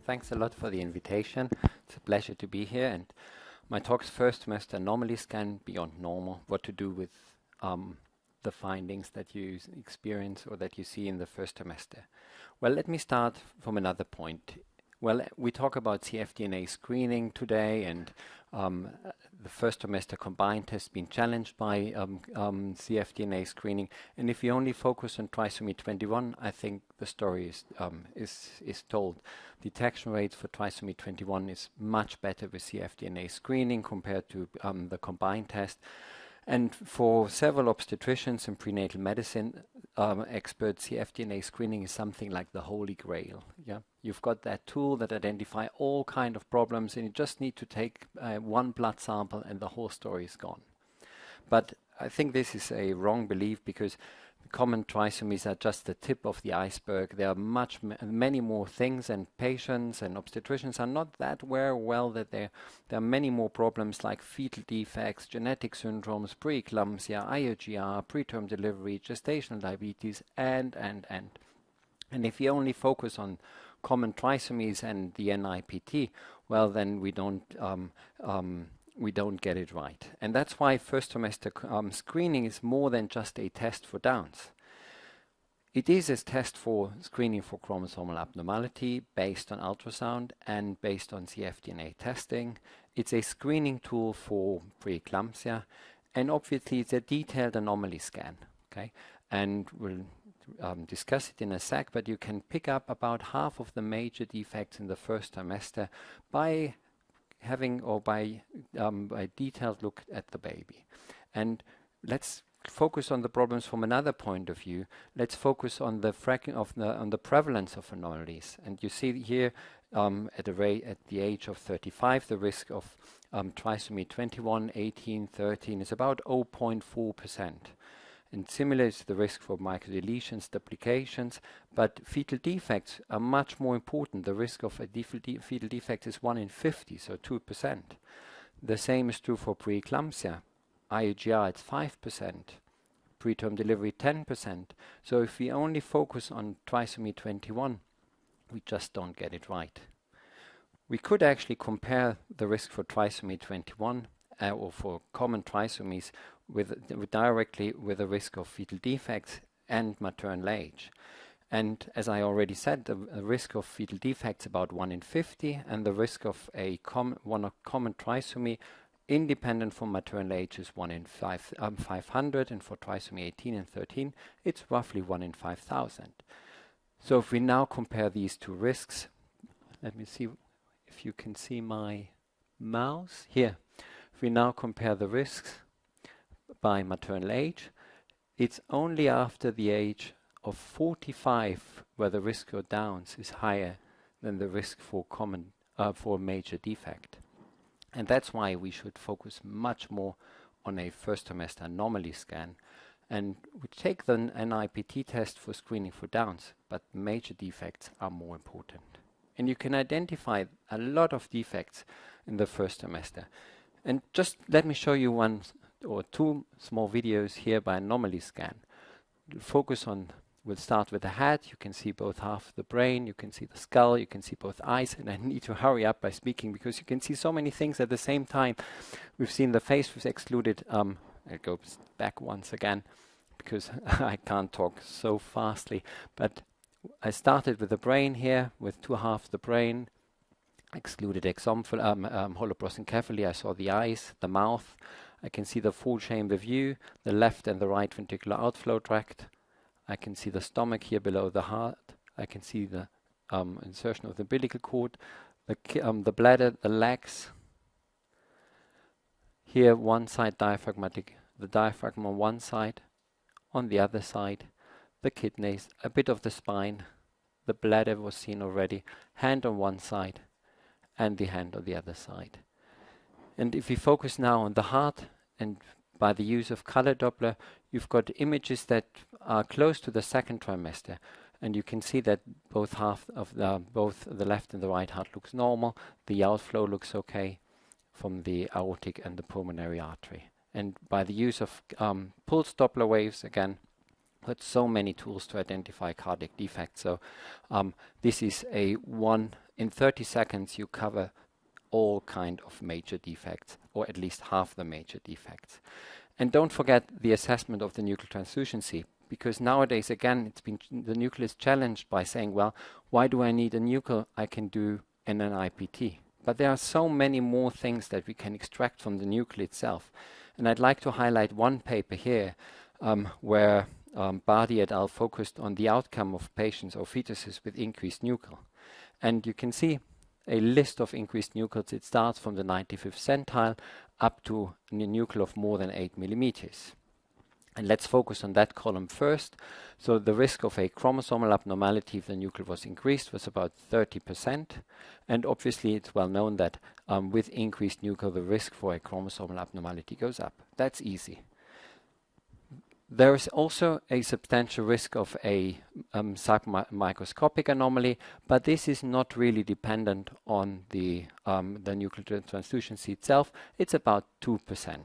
Thanks a lot for the invitation. It's a pleasure to be here. And my talk's first semester anomaly scan beyond normal, what to do with the findings that you experience or that you see in the first semester. Well, let me start from another point. Well, we talk about cfDNA screening today, and the first semester combined has been challenged by cfDNA screening. And if you only focus on trisomy 21, I think the story is told. Detection rates for trisomy 21 is much better with cfDNA screening compared to the combined test. And for several obstetricians and prenatal medicine experts, cfDNA screening is something like the holy grail. Yeah, you've got that tool that identify all kind of problems, and you just need to take one blood sample, and the whole story is gone. But I think this is a wrong belief, because common trisomies are just the tip of the iceberg. There are many more things, and patients and obstetricians are not that well that there are many more problems like fetal defects, genetic syndromes, preeclampsia, IUOG, preterm delivery, gestational diabetes, and. And if you only focus on common trisomies and the NIPT, well, then we don't get it right. And that's why first semester screening is more than just a test for Downs. It is a test for screening for chromosomal abnormality based on ultrasound and based on cfDNA testing. It's a screening tool for preeclampsia, and obviously it's a detailed anomaly scan. Okay, and we'll discuss it in a sec, but you can pick up about half of the major defects in the first semester by having by a detailed look at the baby. And let's focus on the problems from another point of view. Let's focus on the on the prevalence of anomalies. And you see here at the age of 35, the risk of trisomy 21, 18, 13 is about 0.4%. And similar is the risk for microdeletions, duplications, but fetal defects are much more important. The risk of a fetal defect is 1 in 50, so 2%. The same is true for preeclampsia. IUOG, it's 5%. Preterm delivery, 10%. So if we only focus on trisomy 21, we just don't get it right. We could actually compare the risk for trisomy 21 or for common trisomies directly with the risk of fetal defects and maternal age. And as I already said, the risk of fetal defects about 1 in 50, and the risk of a common trisomy independent from maternal age is 1 in 500, and for trisomy 18 and 13, it's roughly 1 in 5,000. So if we now compare these two risks, let me see if you can see my mouse here. If we now compare the risks by maternal age, it's only after the age of 45 where the risk for Downs is higher than the risk for for major defect. And that's why we should focus much more on a first semester anomaly scan. And we take the NIPT test for screening for Downs, but major defects are more important. And you can identify a lot of defects in the first semester. And just let me show you one or two small videos here by anomaly scan. We'll start with the head. You can see both half of the brain, you can see the skull, you can see both eyes, and I need to hurry up by speaking because you can see so many things at the same time. We've seen the face was excluded. I'll go back once again because I can't talk so fastly. But I started with the brain here, with two halves of the brain, excluded holoprosencephaly. I saw the eyes, the mouth. I can see the full chamber view, the left and the right ventricular outflow tract. I can see the stomach here below the heart. I can see the insertion of the umbilical cord, the bladder, the legs. Here one side diaphragmatic, the diaphragm on one side, on the other side, the kidneys, a bit of the spine, the bladder was seen already, hand on one side, and the hand on the other side. And if we focus now on the heart, and by the use of color Doppler, you've got images that are close to the second trimester, and you can see that both the left and the right heart looks normal. The outflow looks okay from the aortic and the pulmonary artery. And by the use of pulse Doppler waves, again, got so many tools to identify cardiac defects. So this is one in 30 seconds you cover all kind of major defects, or at least half the major defects. And don't forget the assessment of the nuclear translucency, because nowadays, again, the nuclear is challenged by saying, well, why do I need a nuclear? I can do in an IPT. But there are so many more things that we can extract from the nuclear itself. And I'd like to highlight one paper here where Bardi et al. Focused on the outcome of patients or fetuses with increased nuclear. And you can see a list of increased nucleus. It starts from the 95th centile up to a nucleus of more than 8 millimeters. And let's focus on that column first. So the risk of a chromosomal abnormality if the nucleus was increased was about 30%. And obviously it's well known that with increased nucleus the risk for a chromosomal abnormality goes up. That's easy. There is also a substantial risk of a submicroscopic anomaly, but this is not really dependent on the nuclear translucency itself. It's about 2%.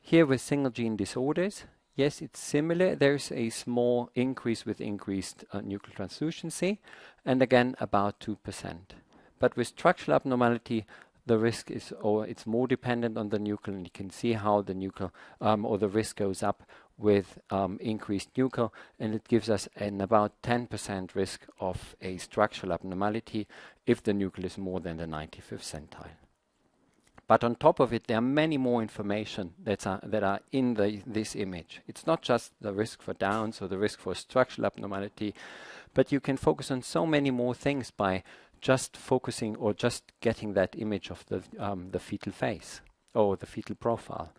Here with single gene disorders, yes, it's similar. There's a small increase with increased nuclear translucency, and again about 2%. But with structural abnormality, the risk is, or it's more dependent on the nucleus, and you can see how the nucleus or the risk goes up with increased nucleus, and it gives us an about 10% risk of a structural abnormality if the nucleus is more than the 95th centile. But on top of it, there are many more information that are in this image. It's not just the risk for Downs or the risk for structural abnormality, but you can focus on so many more things by just focusing or just getting that image of the fetal face or the fetal profile.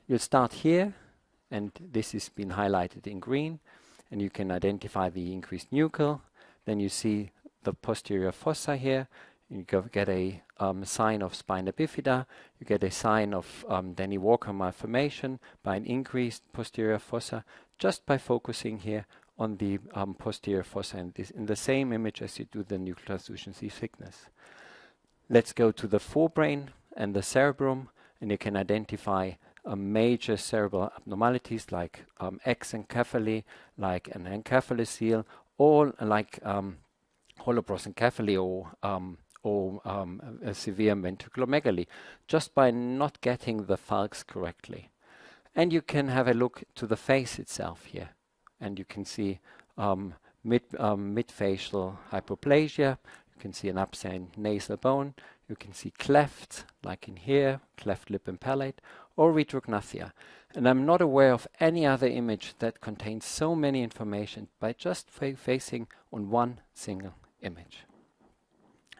You'll start here, and this has been highlighted in green, and you can identify the increased nucleus. Then you see the posterior fossa here. You get a sign of spina bifida. You get a sign of Denny Walker malformation by an increased posterior fossa, just by focusing here on the posterior fossa in the same image as you do the nuclear translucency thickness. Let's go to the forebrain and the cerebrum, and you can identify major cerebral abnormalities like exencephaly, like an encephalocele, or like holoprosencephaly or a severe ventriculomegaly, just by not getting the falx correctly. And you can have a look to the face itself here, and you can see mid-facial hypoplasia. You can see an absent nasal bone. You can see clefts, like in here, cleft lip and palate, or retrognathia. And I'm not aware of any other image that contains so many information by just facing on one single image.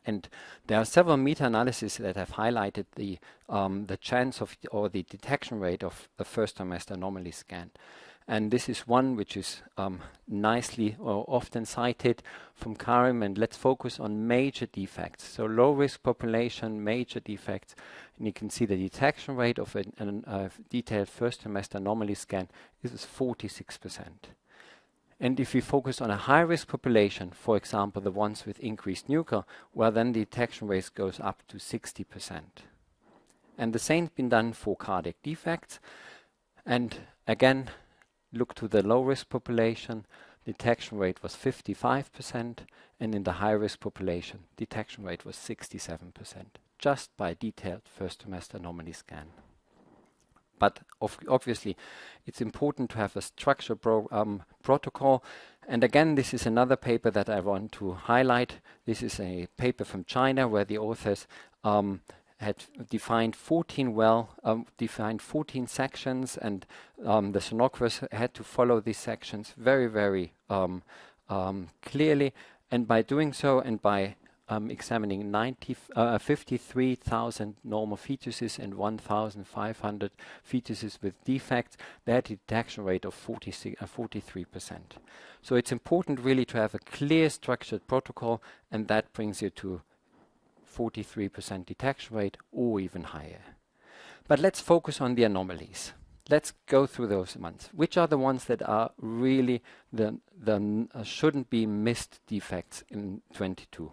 And there are several meta-analyses that have highlighted the chance of or the detection rate of the first trimester anomaly scan. And this is one which is nicely or often cited from Karim, and let's focus on major defects. So low risk population, major defects, and you can see the detection rate of a detailed first trimester anomaly scan is 46%. And if we focus on a high-risk population, for example, the ones with increased nucleus, well, then the detection rate goes up to 60%. And the same has been done for cardiac defects. And again, look to the low-risk population, detection rate was 55%, and in the high-risk population, detection rate was 67%, just by detailed first trimester anomaly scan. But obviously, it's important to have a structured protocol. And again, this is another paper that I want to highlight. This is a paper from China where the authors had defined 14 sections, and the sonographers had to follow these sections very, very clearly. And by doing so, and by examining 53,000 normal fetuses and 1,500 fetuses with defects, they had a detection rate of 43%. So it's important really to have a clear structured protocol, and that brings you to 43% detection rate or even higher. But let's focus on the anomalies. Let's go through those ones. Which are the ones that are really the shouldn't be missed defects in 22?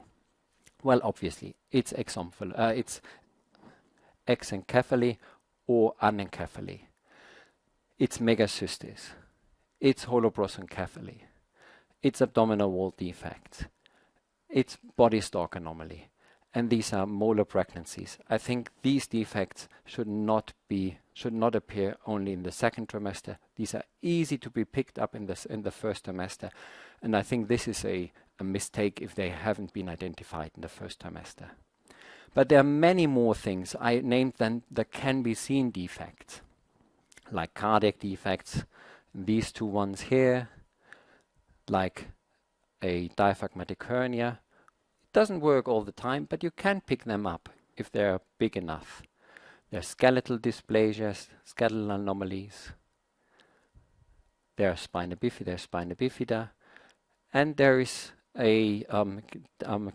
Well, obviously, it's exencephaly or anencephaly. It's megacystis. It's holoprosencephaly. It's abdominal wall defects. it's body stalk anomaly. And these are molar pregnancies. I think these defects should not appear only in the second trimester. These are easy to be picked up in the first trimester. And I think this is a mistake if they haven't been identified in the first trimester. But there are many more things. I named them that can be seen defects, like cardiac defects, these two ones here, like a diaphragmatic hernia. It doesn't work all the time, but you can pick them up if they're big enough. There are skeletal dysplasias, skeletal anomalies. There are spina bifida, and there is a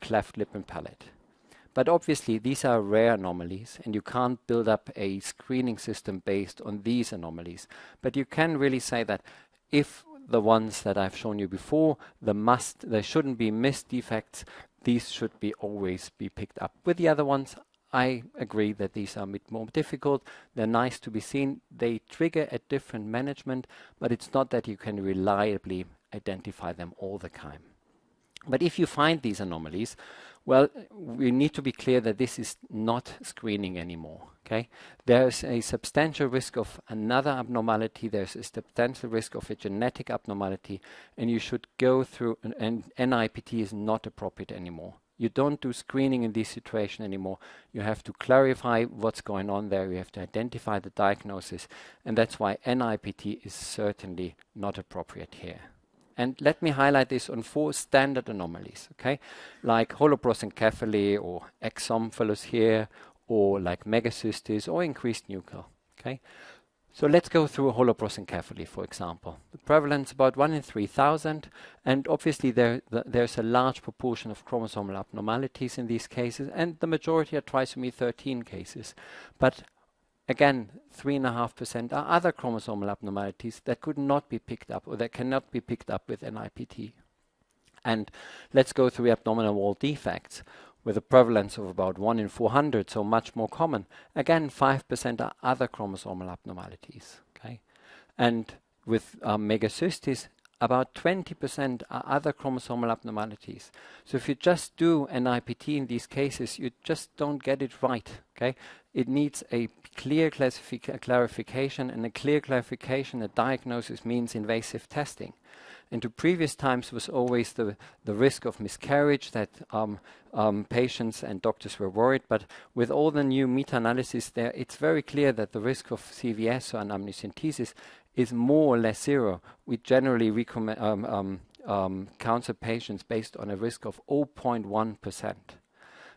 cleft lip and palate. But obviously these are rare anomalies, and you can't build up a screening system based on these anomalies. But you can really say that if the ones that I've shown you before, there shouldn't be missed defects, these should always be picked up. With the other ones, I agree that these are a bit more difficult. They're nice to be seen. They trigger a different management, but it's not that you can reliably identify them all the time. But if you find these anomalies, well, we need to be clear that this is not screening anymore. Okay, there's a substantial risk of another abnormality. There's a substantial risk of a genetic abnormality, and you should go through. And NIPT is not appropriate anymore. You don't do screening in this situation anymore. You have to clarify what's going on there. You have to identify the diagnosis, and that's why NIPT is certainly not appropriate here. And let me highlight this on 4 standard anomalies, okay? Like holoprosencephaly or exomphalus here, or like megacystis or increased nuchal, okay? So let's go through holoprosencephaly, for example. The prevalence about 1 in 3,000, and obviously there's a large proportion of chromosomal abnormalities in these cases, and the majority are trisomy 13 cases. But again, 3.5% are other chromosomal abnormalities that could not be picked up or that cannot be picked up with NIPT. And let's go through abdominal wall defects with a prevalence of about 1 in 400, so much more common. Again, 5% are other chromosomal abnormalities. Okay, and with megacystis, about 20% are other chromosomal abnormalities. So if you just do NIPT in these cases, you just don't get it right. Okay, it needs a clear clarification, and a clear clarification, a diagnosis means invasive testing. And to previous times was always the risk of miscarriage that patients and doctors were worried. But with all the new meta-analysis there, it's very clear that the risk of CVS or amniocentesis is more or less zero. We generally counsel patients based on a risk of 0.1%.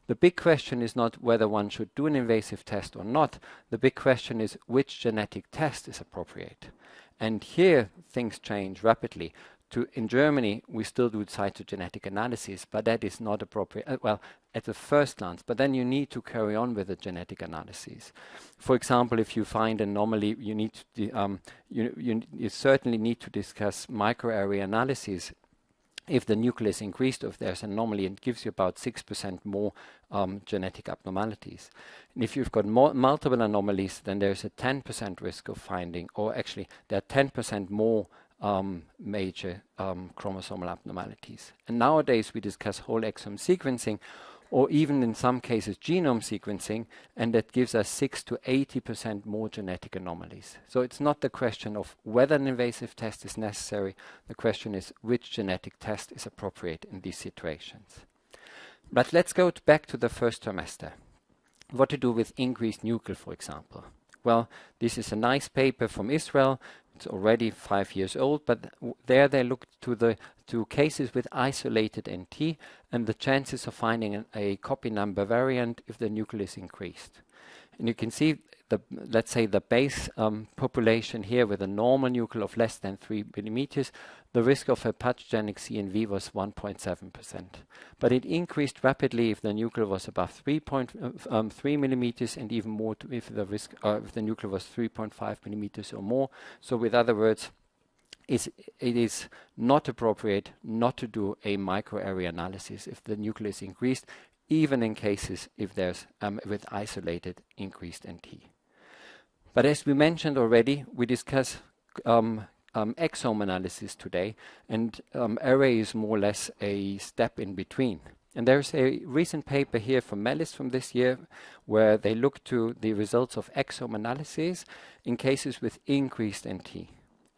The big question is not whether one should do an invasive test or not. The big question is which genetic test is appropriate. And here things change rapidly. In Germany, we still do cytogenetic analysis, but that is not appropriate. Well, at the first glance, but then you need to carry on with the genetic analysis. For example, if you find an anomaly, you need to you certainly need to discuss microarray analysis. If the nucleus increased, or if there's an anomaly, it gives you about 6% more genetic abnormalities. And if you've got multiple anomalies, then there's a 10% risk of finding, or actually there are 10% more major chromosomal abnormalities. And nowadays we discuss whole exome sequencing, or even in some cases genome sequencing, and that gives us 6 to 80% more genetic anomalies. So it's not the question of whether an invasive test is necessary. The question is which genetic test is appropriate in these situations. But let's go back to the first trimester. What to do with increased nuchal, for example. Well, this is a nice paper from Israel. It's already 5 years old, but there they looked to cases with isolated NT and the chances of finding a copy number variant if the nuchal is increased. And you can see let's say the base population here with a normal nuchal of less than 3 millimeters, the risk of a pathogenic CNV was 1.7%. But it increased rapidly if the nuchal was above 3.3 millimeters, and even more if the nuchal was 3.5 millimeters or more. So with other words, it is not appropriate not to do a microarray analysis if the nuchal is increased, even in cases if there's with isolated increased NT. But as we mentioned already, we discuss exome analysis today, and array is more or less a step in between. And there's a recent paper here from Mellis from this year where they looked to the results of exome analysis in cases with increased NT.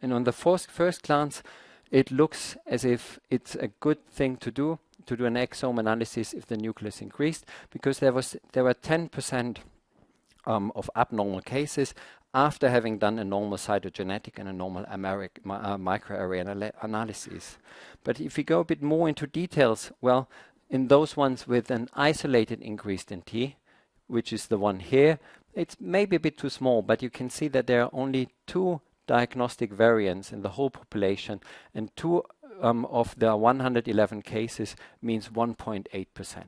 And on the first glance, it looks as if it's a good thing to do an exome analysis if the nucleus increased, because there were 10% of abnormal cases after having done a normal cytogenetic and a normal microarray analysis. But if we go a bit more into details, well, in those ones with an isolated increased NT, which is the one here, it's maybe a bit too small, but you can see that there are only 2 diagnostic variants in the whole population, and 2 of the 111 cases means 1.8%.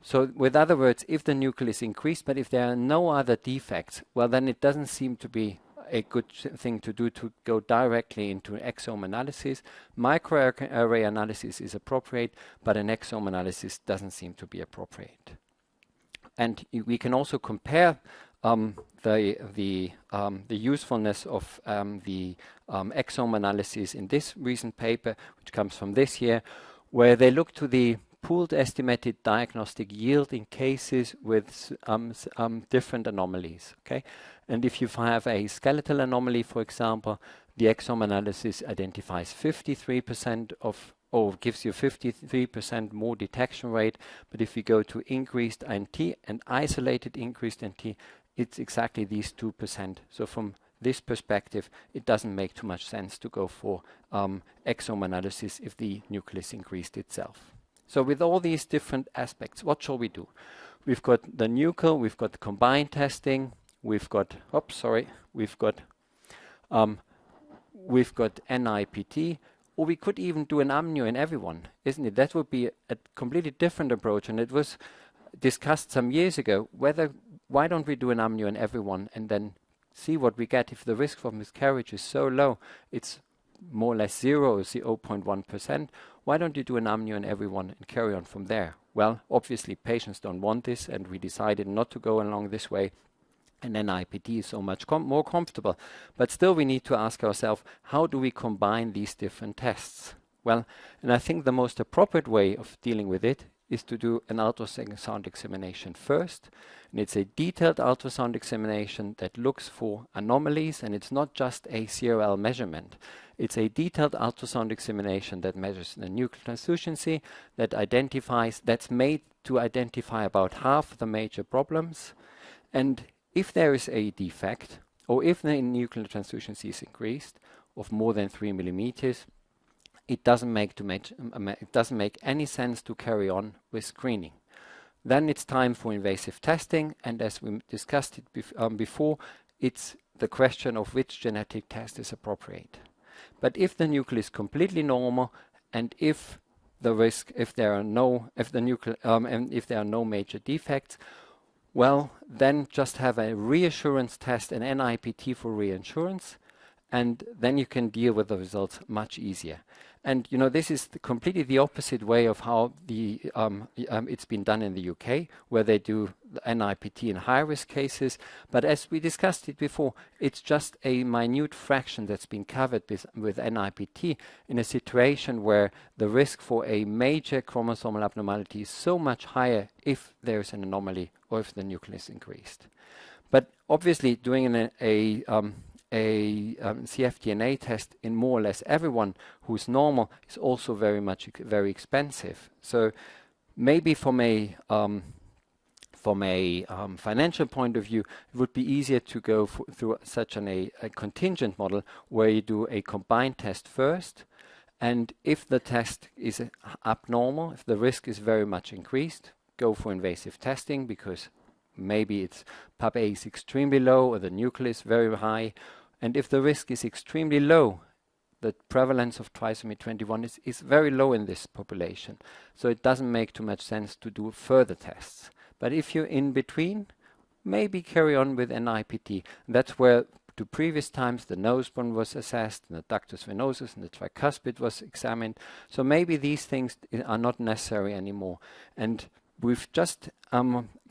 So with other words, if the nucleus increased, but if there are no other defects, well, then it doesn't seem to be a good thing to do to go directly into exome analysis. Microarray analysis is appropriate, but an exome analysis doesn't seem to be appropriate. And we can also compare the usefulness of the exome analysis in this recent paper, which comes from this year, where they look to the pooled estimated diagnostic yield in cases with different anomalies. Okay, and if you have a skeletal anomaly, for example, the exome analysis identifies 53% of, or gives you 53% more detection rate. But if you go to increased NT and isolated increased NT, it's exactly these 2%. So from this perspective, it doesn't make too much sense to go for exome analysis if the nucleus increased itself. So with all these different aspects, what shall we do? We've got the nuchal, we've got the combined testing, we've got NIPT, or we could even do an amnio in everyone, isn't it? That would be a completely different approach, and it was discussed some years ago why don't we do an amnio in everyone and then see what we get. If the risk for miscarriage is so low, it's more or less 0.1%. Why don't you do an amnio in everyone and carry on from there? Well, obviously patients don't want this, and we decided not to go along this way. And then NIPT is so much more comfortable. But still we need to ask ourselves, how do we combine these different tests? Well, and I think the most appropriate way of dealing with it is to do an ultrasound examination first. And it's a detailed ultrasound examination that looks for anomalies, and it's not just a CRL measurement. It's a detailed ultrasound examination that measures the nuclear translucency, that's made to identify about half the major problems. And if there is a defect, or if the nuclear translucency is increased of more than 3 millimeters, it doesn't make any sense to carry on with screening. Then it's time for invasive testing, and as we discussed it before, it's the question of which genetic test is appropriate. But if the nucleus is completely normal, and if there are no major defects, well, then just have a reassurance test, an NIPT for reassurance, and then you can deal with the results much easier. And you know, this is completely the opposite way of how it's been done in the UK, where they do NIPT in high-risk cases. But as we discussed it before, it's just a minute fraction that's been covered with NIPT in a situation where the risk for a major chromosomal abnormality is so much higher if there's an anomaly or if the nucleus increased. But obviously, doing a cfDNA test in more or less everyone who's normal is also very expensive. So maybe from a financial point of view, it would be easier to go through such a contingent model where you do a combined test first, and if the test is abnormal, if the risk is very much increased, go for invasive testing, because maybe its PAP-A is extremely low or the nucleus very high. And if the risk is extremely low, the prevalence of trisomy 21 is very low in this population. So it doesn't make too much sense to do further tests. But if you're in between, maybe carry on with NIPT. That's where, to previous times, the nose bone was assessed, and the ductus venosus and the tricuspid was examined. So maybe these things are not necessary anymore. And we've just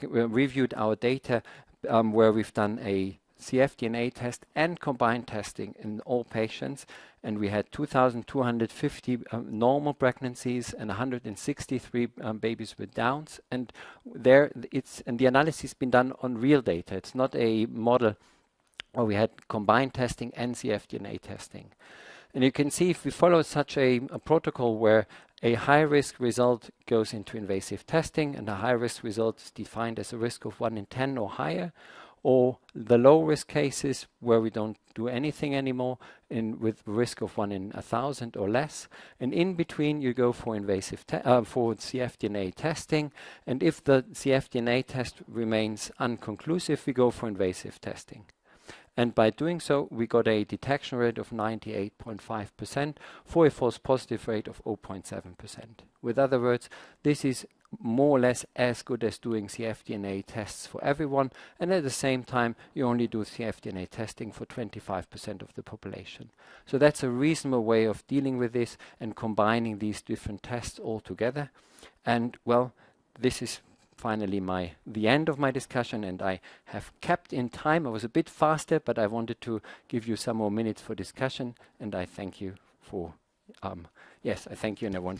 reviewed our data where we've done a cfDNA test and combined testing in all patients, and we had 2,250 normal pregnancies and 163 babies with Downs. And the analysis has been done on real data. It's not a model where we had combined testing and cfDNA testing. And you can see if we follow such a protocol where a high-risk result goes into invasive testing, and a high-risk result is defined as a risk of 1 in 10 or higher, or the low-risk cases where we don't do anything anymore with risk of 1 in 1,000 or less. And in between, you go for invasive for cfDNA testing. And if the cfDNA test remains unconclusive, we go for invasive testing. And by doing so, we got a detection rate of 98.5% for a false positive rate of 0.7%. With other words, this is more or less as good as doing cfDNA tests for everyone, and at the same time, you only do cfDNA testing for 25% of the population. So that's a reasonable way of dealing with this and combining these different tests all together. And well, this is finally the end of my discussion, and I have kept in time. I was a bit faster, but I wanted to give you some more minutes for discussion, and I thank you for, I thank you, and I want